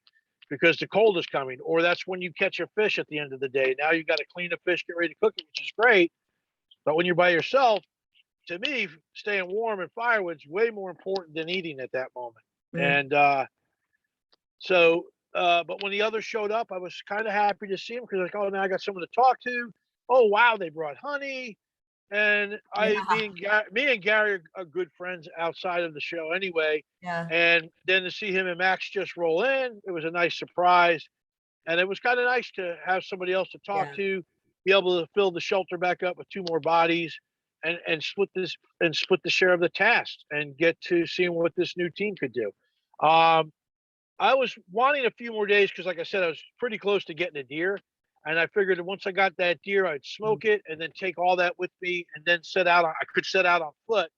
because the cold is coming. Or that's when you catch a fish at the end of the day. Now you got to clean the fish, get ready to cook it, which is great. But when you're by yourself, to me, staying warm and firewood's way more important than eating at that moment. Mm. And so, but when the others showed up, I was kind of happy to see them because, like, oh, now I got someone to talk to. Oh, wow, they brought honey, and Yeah. me and Gary are good friends outside of the show anyway. Yeah. And then to see him and Max just roll in, it was a nice surprise, and it was kind of nice to have somebody else to talk Yeah. to, be able to fill the shelter back up with two more bodies, and split the share of the task and get to seeing what this new team could do. Um, I was wanting a few more days because, like I said, I was pretty close to getting a deer, and I figured that once I got that deer, I'd Mm. smoke it and then take all that with me, and then set out. I could set out on foot,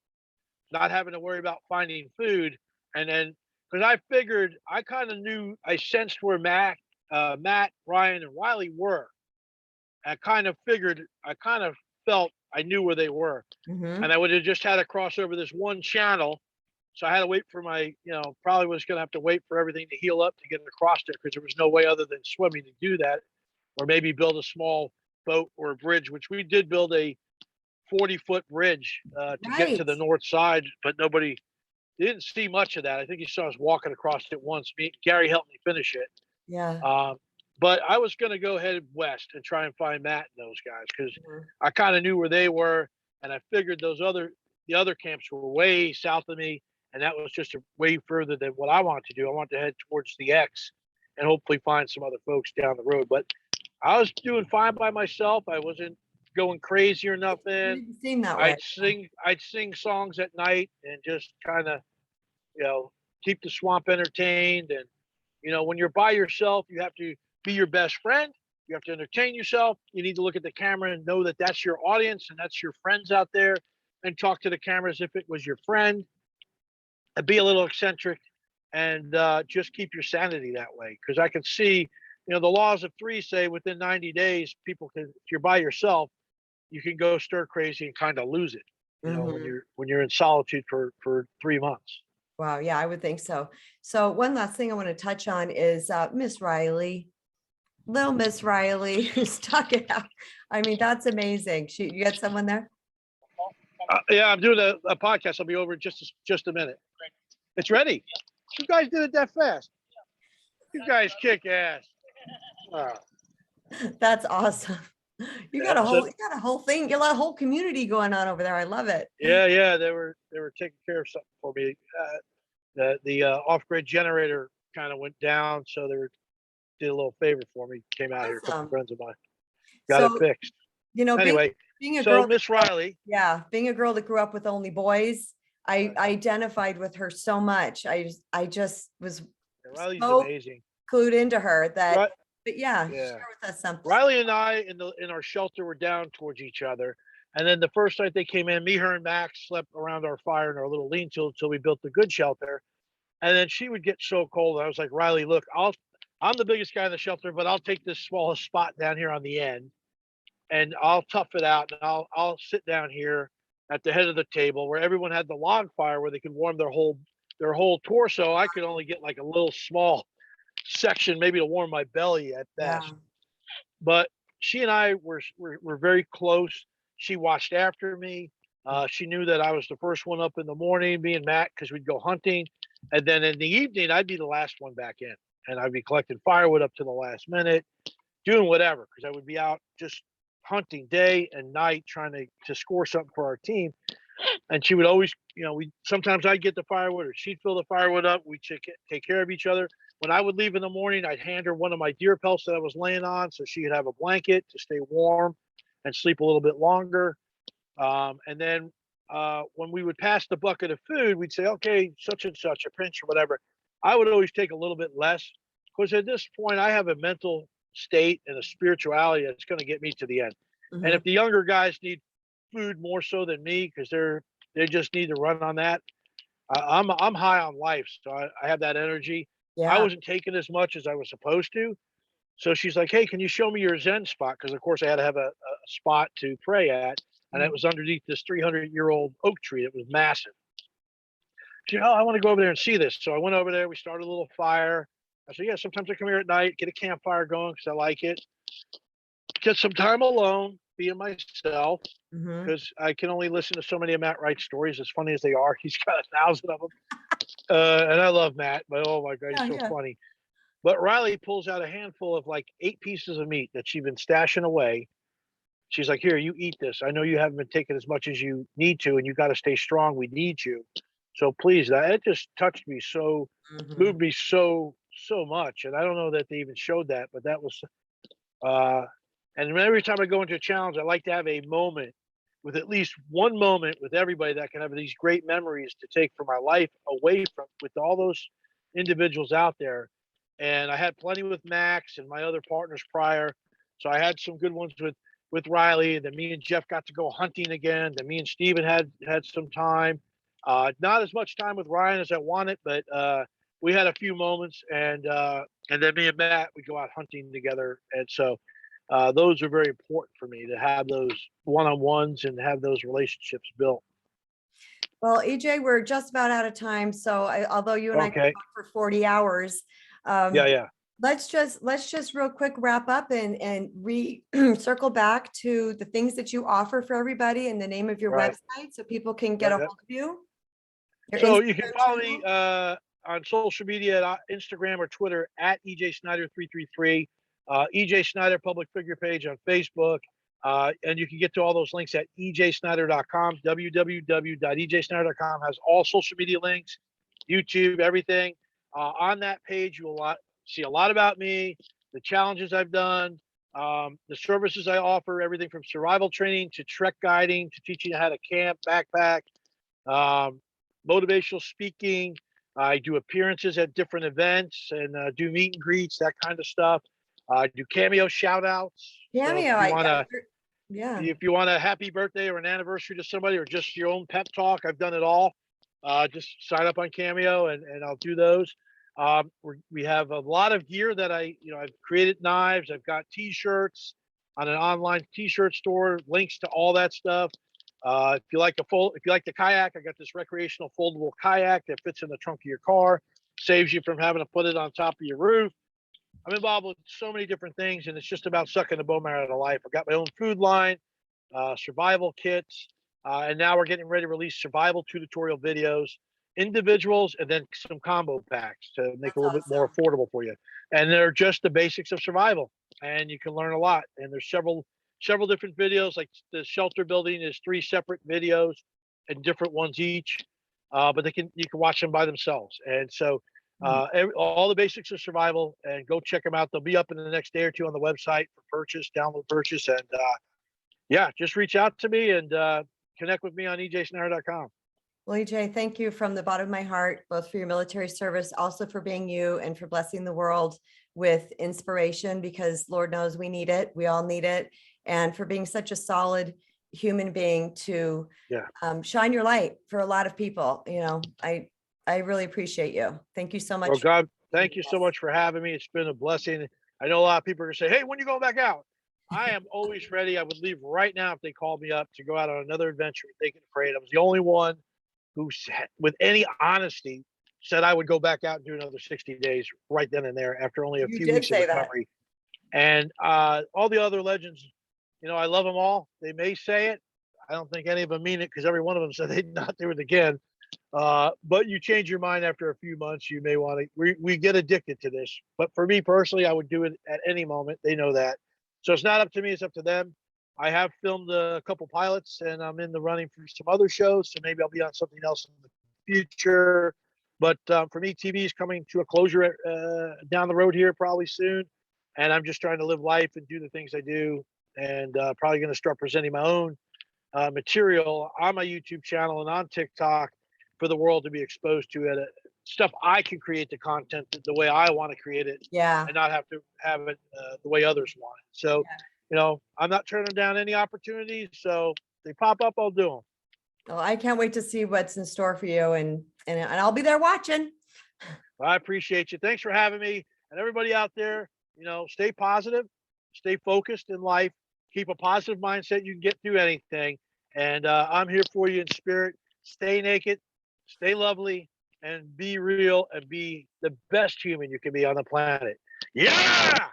not having to worry about finding food, and then because I figured I kind of knew, I sensed where Matt, Ryan, and Wiley were. I kind of felt I knew where they were, and Mhm. I would have just had to cross over this one channel. So I had to wait for probably was going to have to wait for everything to heal up to get across there because there was no way other than swimming to do that, or maybe build a small boat or a bridge, which we did build a 40-foot bridge to get to Right. the north side, but nobody didn't see much of that. I think he saw us walking across it once. Gary helped me finish it. Yeah. Um, but I was going to go head west and try and find Matt and those guys because Mhm. I kind of knew where they were, and I figured the other camps were way south of me, and that was just way further than what I wanted to do. I wanted to head towards the X and hopefully find some other folks down the road. But I was doing fine by myself. I wasn't going crazy or It nothing. didn't seem that way. I'd sing songs at night and just kind of you know keep the swamp entertained. And when you're by yourself, you have to be your best friend. You have to entertain yourself. You need to look at the camera and know that that's your audience and that's your friends out there, and talk to the camera as if it was your friend, and be a little eccentric, and just keep your sanity that way. Because I can see, the laws of three say within 90 days, people can, if you're by yourself, you can go stir crazy and kind of lose it, when Mhm. you're in solitude for 3 months. Wow, yeah, I would think so. So one last thing I want to touch on is Miss Riley, little Miss Riley, who stuck it out. I mean, that's amazing. You got someone there? Yeah, I'm doing a podcast. I'll be over in just a minute. It's ready. You guys did it that fast. You guys kick ass. Uh, That's awesome. so You got a whole thing, you got a whole community going on over there. I love it. yeah, they were taking care of something for me. The off grid generator kind of went down, so did a little favor for me. Came out here, a couple Awesome. friends of mine got it So, fixed. being Anyway, being a so girl, Miss Riley, yeah, being a girl that grew up with only boys, I identified with her so much. I just was Riley's so amazing. clued into her that, Right? but yeah, Yeah. share with us something. Riley and I in our shelter were down towards each other. And then the first night they came in, me, her, and Max slept around our fire in our little lean-to until we built the good shelter. And then she would get so cold. I was like, Riley, look, I'm the biggest guy in the shelter, but I'll take this smallest spot down here on the end and I'll tough it out and I'll sit down here at the head of the table where everyone had the log fire where they could warm their whole torso. I could only get like a little small section, maybe to warm my belly at Yeah. best. But she and I were very close. She watched after me. She knew that I was the first one up in the morning, me and Matt, because we'd go hunting. And then in the evening, I'd be the last one back in. And I'd be collecting firewood up to the last minute, doing whatever, because I would be out just hunting day and night trying to score something for our team. And she would always, we sometimes I'd get the firewood or she'd fill the firewood up. We'd take care of each other. When I would leave in the morning, I'd hand her one of my deer pelts that I was laying on so she could have a blanket to stay warm and sleep a little bit longer. And then when we would pass the bucket of food, we'd say, okay, such and such, a pinch or whatever. I would always take a little bit less because at this point, I have a mental state and a spirituality that's going to get me to the end. And Mhm. if the younger guys need food more so than me because they just need to run on that, I'm high on life, so I have that energy. I Yeah. wasn't taking as much as I was supposed to. So she's like, "Hey, can you show me your Zen spot?" Because of course I had to have a spot to pray at, and it Mhm. was underneath this 300-year-old oak tree. It was massive. She, oh, I want to go over there and see this. So I went over there. We started a little fire. I said, yeah, sometimes I come here at night, get a campfire going because I like it. Get some time alone, being myself, Mhm. because I can only listen to so many of Matt Wright's stories, as funny as they are. He's got 1,000 of them. And I love Matt, but oh my God, he's Yeah, so yeah. funny. But Riley pulls out a handful of like 8 pieces of meat that she'd been stashing away. She's like, here, you eat this. I know you haven't been taking as much as you need to, and you got to stay strong. We need you. So please, that it just touched me so, Mhm. moved me so much. And I don't know that they even showed that, but that was, uh, and every time I go into a challenge, I like to have a moment with at least one moment with everybody that can have these great memories to take from my life away from with all those individuals out there. And I had plenty with Max and my other partners prior. So I had some good ones with Riley. And then me and Jeff got to go hunting again. Then me and Steven had some time. Not as much time with Ryan as I wanted, but we had a few moments. And then me and Matt would go out hunting together. And so those are very important for me to have those one-on-ones and have those relationships built. Well, EJ, we're just about out of time. So although you and I could Okay. talk for 40 hours, Yeah, um, yeah. let's just real quick wrap up and circle back to the things that you offer for everybody and the name of your Right. website so people can get Yep, a yep. hold of you. Your So you can Instagram follow me channel. on social media at Instagram or Twitter at EJ Snyder 333. EJ Snyder public figure page on Facebook. And you can get to all those links at ejsnyder.com. www.ejsnyder.com has all social media links, YouTube, everything. On that page, you will see a lot about me, the challenges I've done, the services I offer, everything from survival training to trek guiding to teaching you how to camp, backpack, um, motivational speaking. I do appearances at different events and do meet and greets, that kind of stuff. I do cameo shout outs. So Cameo. Yeah. if you want a happy birthday or an anniversary to somebody or just your own pep talk, I've done it all. Just sign up on Cameo and I'll do those. We have a lot of gear that I've created knives. I've got t-shirts. on an online t-shirt store, links to all that stuff. If you like the kayak, I got this recreational foldable kayak that fits in the trunk of your car, saves you from having to put it on top of your roof. I'm involved with so many different things, and it's just about sucking the bone marrow out of life. I've got my own food line, survival kits, and now we're getting ready to release survival tutorial videos, individuals, and then some combo packs to make it a That's little bit more awesome. affordable for you. And they're just the basics of survival, and you can learn a lot. And there's several different videos. Like the shelter building is 3 separate videos and different ones each, but you can watch them by themselves. And so all the basics of survival, and go check them out. They'll be up in the next day or two on the website for purchase, download, purchase, and yeah, just reach out to me and connect with me on ejsnyder.com. Well, EJ, thank you from the bottom of my heart, both for your military service, also for being you, and for blessing the world with inspiration, because Lord knows we need it. We all need it. And for being such a solid human being to shine your light for a lot of people. You know, I really appreciate you. Thank you so much. Well, God, thank you so much for having me. It's been a blessing. I know a lot of people are going to say, hey, when you going back out? I am always ready. I would leave right now if they called me up to go out on another adventure with Thinking Afraid. I was the only one who, with any honesty, said I would go back out and do another 60 days right then and there after only a You few did weeks of say that. recovery. And all the other legends, you know, I love them all. They may say it. I don't think any of them mean it, because every one of them said they'd not do it again. But you change your mind after a few months. You may want to, we get addicted to this. But for me personally, I would do it at any moment. They know that. So it's not up to me, it's up to them. I have filmed a couple pilots, and I'm in the running for some other shows. So maybe I'll be on something else in the future. But for me, TV is coming to a closure down the road here probably soon. And I'm just trying to live life and do the things I do. And probably going to start presenting my own material on my YouTube channel and on TikTok for the world to be exposed to it. Stuff I can create the content the way I want to create it, Yeah. and not have to have it the way others want it. So, you know, I'm not turning down any opportunities. So if they pop up, I'll do them. Well, I can't wait to see what's in store for you, and I'll be there watching. I appreciate you. Thanks for having me. And everybody out there, you know, stay positive, stay focused in life, keep a positive mindset. You can get through anything. And I'm here for you in spirit. Stay naked, stay lovely, and be real, and be the best human you can be on the planet. Yeah.